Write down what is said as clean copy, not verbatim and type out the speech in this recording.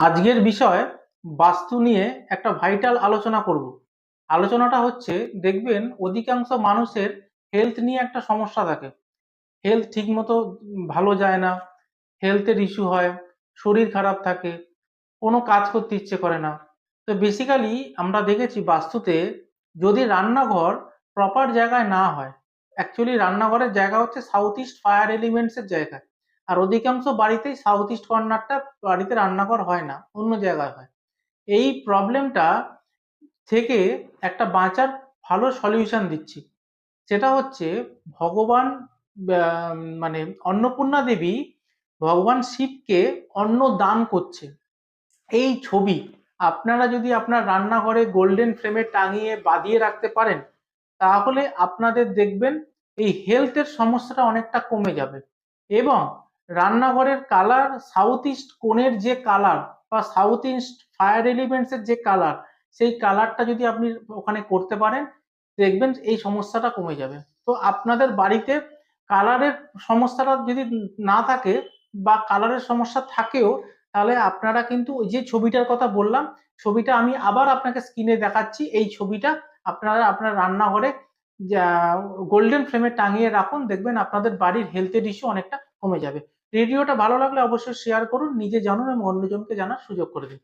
আজকের বিষয় বাস্তু নিয়ে একটা ভাইটাল আলোচনা করব। আলোচনাটা হচ্ছে, দেখবেন অধিকাংশ মানুষের হেলথ নিয়ে একটা সমস্যা থাকে। হেলথ ঠিক মতো ভালো যায় না, হেলথের ইস্যু হয়, শরীর খারাপ থাকে, কোনো কাজ করতে ইচ্ছে করে না। তো বেসিক্যালি আমরা দেখেছি বাস্তুতে যদি রান্নাঘর প্রপার জায়গায় না হয়, অ্যাকচুয়ালি রান্নাঘরের জায়গা হচ্ছে সাউথ ইস্ট ফায়ার এলিমেন্টস এর জায়গায়। আর অধিকাংশ বাড়িতেই সাউথ ইস্ট কর্নারটা বাড়িতে রান্নাঘর হয় না, অন্য জায়গায় হয়। এই প্রবলেমটা থেকে একটা বাঁচার ভালো সলিউশন দিচ্ছি। সেটা হচ্ছে ভগবান মানে অন্নপূর্ণা দেবী ভগবান শিবকে অন্ন দান করছে। এই ছবি আপনারা যদি আপনার রান্নাঘরে গোল্ডেন ফ্রেমে টাঙিয়ে বাঁধিয়ে রাখতে পারেন, তাহলে আপনাদের দেখবেন এই হেলথের সমস্যাটা অনেকটা কমে যাবে। এবং রান্নাঘরের কালার, সাউথ ইস্ট কোণের যে কালার বা সাউথ ইস্ট ফায়ার এলিমেন্টস এর যে কালার, সেই কালারটা যদি আপনি ওখানে করতে পারেন, দেখবেন এই সমস্যাটা কমে যাবে। তো আপনাদের বাড়িতে কালারের সমস্যাটা যদি না থাকে বা কালারের সমস্যা থাকেও, তাহলে আপনারা কিন্তু ওই যে ছবিটার কথা বললাম, ছবিটা আমি আবার আপনাকে স্ক্রিনে দেখাচ্ছি। এই ছবিটা আপনারা আপনার রান্নাঘরে গোল্ডেন ফ্রেমে টাঙিয়ে রাখুন, দেখবেন আপনাদের বাড়ির হেলথের ইস্যু অনেকটা কমে যাবে। ভিডিওটা ভালো লাগলে অবশ্যই শেয়ার করুন, নিজে জানুন এবং অন্যজনকে জানার সুযোগ করে দিন।